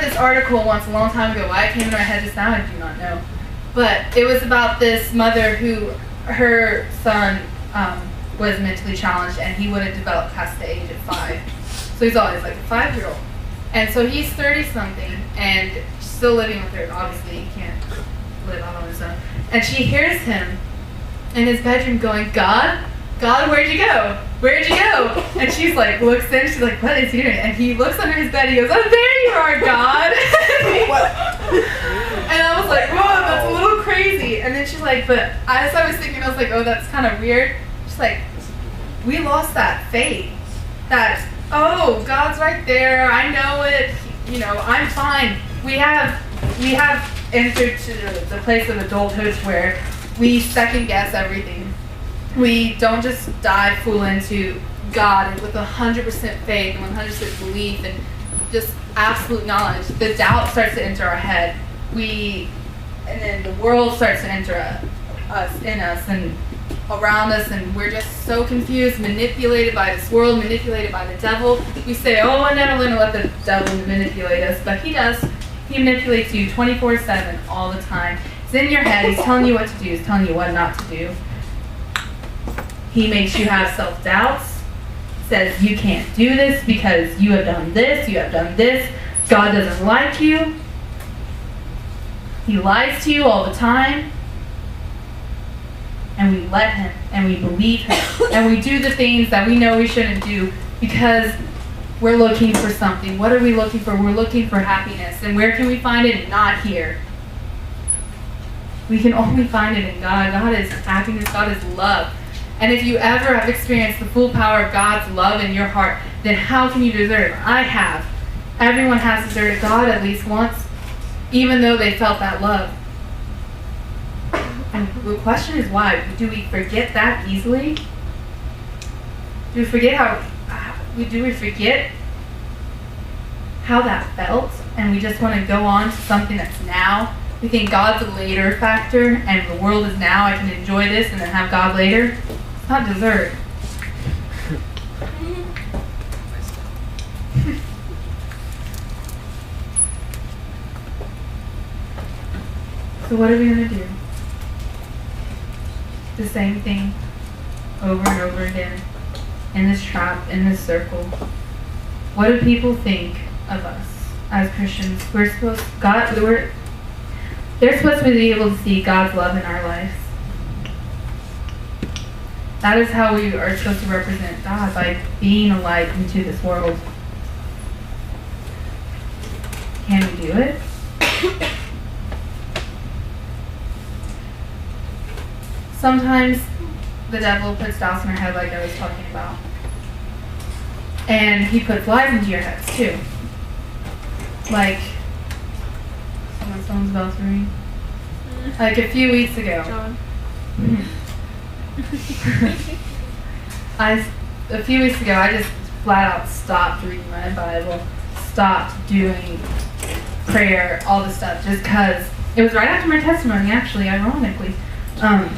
this article once a long time ago. Why it came into my head just now, I do not know. But it was about this mother who, her son was mentally challenged, and he wouldn't develop past the age of 5. So he's always like a 5-year-old. And so he's 30-something and still living with her. Obviously, he can't live out on his own. And she hears him in his bedroom going, God, where'd you go? Where'd you go? And she's like, looks in, she's like, what is he doing? And he looks under his bed, he goes, oh, there you are, God. And I was like, whoa, that's a little crazy. And then she's like, but as I was thinking, I was like, oh, that's kind of weird. She's like, we lost that faith. That, oh, God's right there, I know it, you know, I'm fine. We have entered to the place of adulthood where we second guess everything. We don't just dive full into God with 100% faith and 100% belief and just absolute knowledge. The doubt starts to enter our head. And then the world starts to enter us and around us, and we're just so confused, manipulated by this world, manipulated by the devil. We say, oh, I'm never going to let the devil manipulate us, but he does. He manipulates you 24/7 all the time. It's in your head. He's telling you what to do. He's telling you what not to do. He makes you have self-doubts. Says you can't do this because you have done this. You have done this. God doesn't like you. He lies to you all the time. And we let him. And we believe him. And we do the things that we know we shouldn't do because we're looking for something. What are we looking for? We're looking for happiness. And where can we find it? Not here. We can only find it in God. God is happiness. God is love. And if you ever have experienced the full power of God's love in your heart, then how can you deserve it? I have. Everyone has deserted God at least once, even though they felt that love. And the question is why? Do we forget that easily? Do we forget how that felt, and we just want to go on to something that's now? We think God's a later factor, and the world is now. I can enjoy this and then have God later. It's not dessert. So what are we going to do? The same thing over and over again in this trap, in this circle. What do people think of us as Christians? They're supposed to be able to see God's love in our lives. That is how we are supposed to represent God, by being a light into this world. Can we do it? Sometimes the devil puts doubts in our head, like I was talking about. And he puts lies into your heads too. Like, someone's about to ring. Like a few weeks ago. John. A few weeks ago, I just flat out stopped reading my Bible, stopped doing prayer, all this stuff, just because it was right after my testimony, actually, ironically. And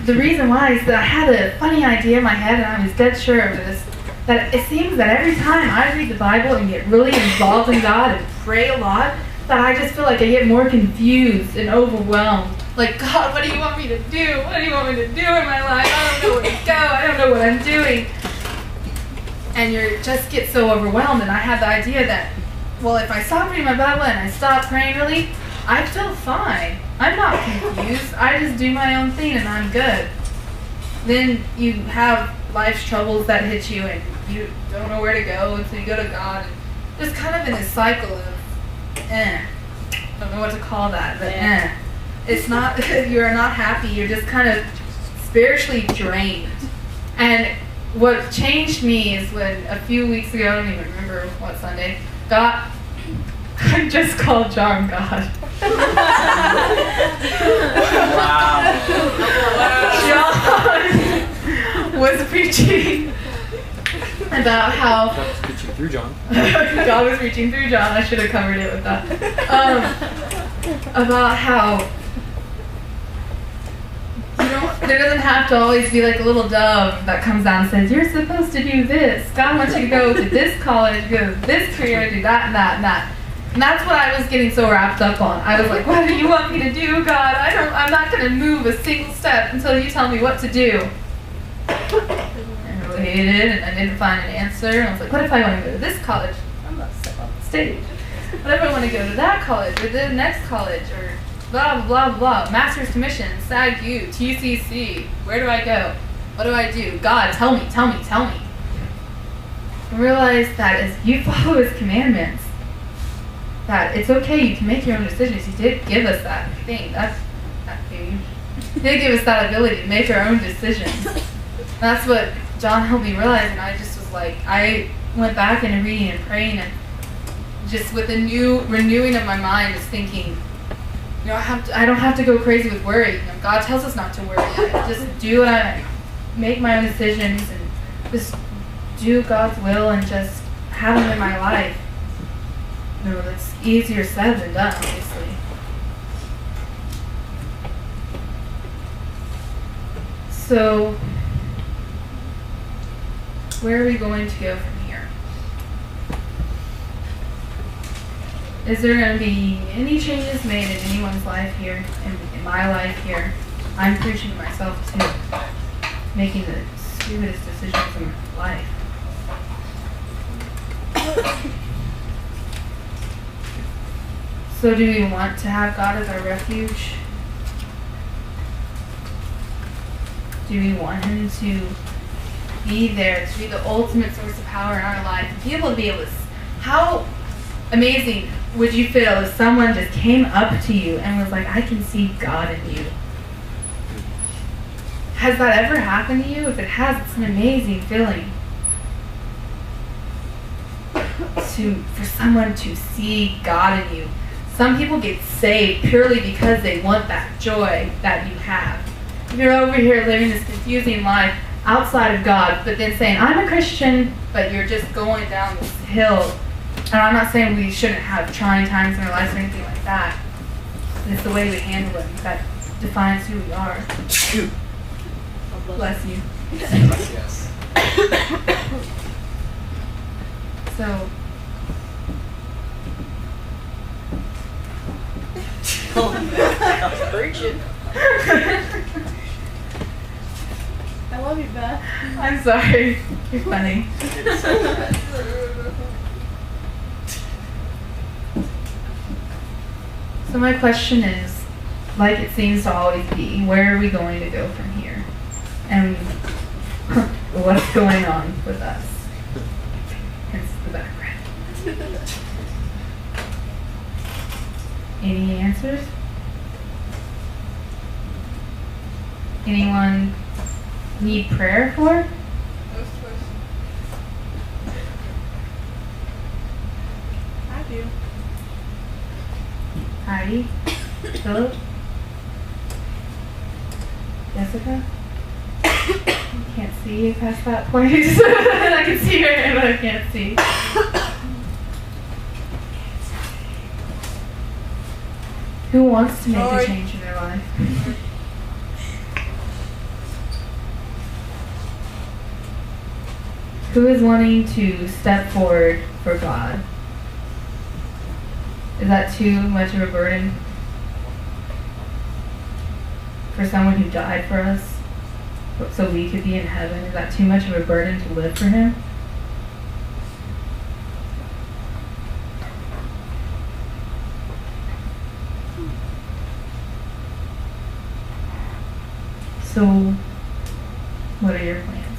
the reason why is that I had a funny idea in my head, and I was dead sure of this, that it seems that every time I read the Bible and get really involved in God and pray a lot, that I just feel like I get more confused and overwhelmed. Like, God, what do you want me to do? What do you want me to do in my life? I don't know where to go. I don't know what I'm doing. And you just get so overwhelmed, and I had the idea that, well, if I stop reading my Bible and I stop praying really, I feel fine. I'm not confused. I just do my own thing and I'm good. Then you have life's troubles that hit you and you don't know where to go, and so you go to God. And just kind of in this cycle of, don't know what to call that, but It's not, you're not happy, you're just kind of spiritually drained. And what changed me is when a few weeks ago, I don't even remember what Sunday, God, I just called John God. John was preaching about how God was preaching through John. God was preaching through John. I should have covered it with that. About how There doesn't have to always be like a little dove that comes down and says, you're supposed to do this. God wants you to go to this college, go to this career, do that and that and that. And that's what I was getting so wrapped up on. I was like, what do you want me to do, God? I'm not going to move a single step until you tell me what to do. And I waited, and I didn't find an answer. And I was like, what if I want to go to this college? I'm about to step off the stage. What if I want to go to that college, or the next college, or blah, blah, blah, blah. Master's commission, SAG-U, TCC. Where do I go? What do I do? God, tell me, tell me, tell me. I realized that as you follow His commandments, that it's okay, you can make your own decisions. He did give us that thing. That's huge. He did give us that ability to make our own decisions. That's what John helped me realize, and I just was like, I went back into reading and praying, and just with a new renewing of my mind, just thinking, you know, I don't have to go crazy with worry. You know, God tells us not to worry. I just do what I make my own decisions and just do God's will and just have Him in my life. You know, it's easier said than done, obviously. So, where are we going to go from here? Is there going to be any changes made in anyone's life here, in my life here? I'm preaching to myself too, making the stupidest decisions in my life. So do we want to have God as our refuge? Do we want Him to be there, to be the ultimate source of power in our life, to be able to how amazing would you feel if someone just came up to you and was like, I can see God in you? Has that ever happened to you? If it has, it's an amazing feeling. For someone to see God in you. Some people get saved purely because they want that joy that you have. You're over here living this confusing life outside of God, but then saying, I'm a Christian, but you're just going down this hill. And I'm not saying we shouldn't have trying times in our lives or anything like that. It's the way we handle it that defines who we are. Bless you. Yes. So, Preaching. I love you, Beth. I'm sorry. You're funny. So my question is, like it seems to always be, where are we going to go from here? And what's going on with us? Hence the background. Any answers? Anyone need prayer for? I do. Heidi? Philip? Jessica? Can't see you past that point. I can see your hand, but I can't see. Who wants to make a change in their life? Who is wanting to step forward for God? Is that too much of a burden for someone who died for us so we could be in heaven? Is that too much of a burden to live for Him? So, what are your plans?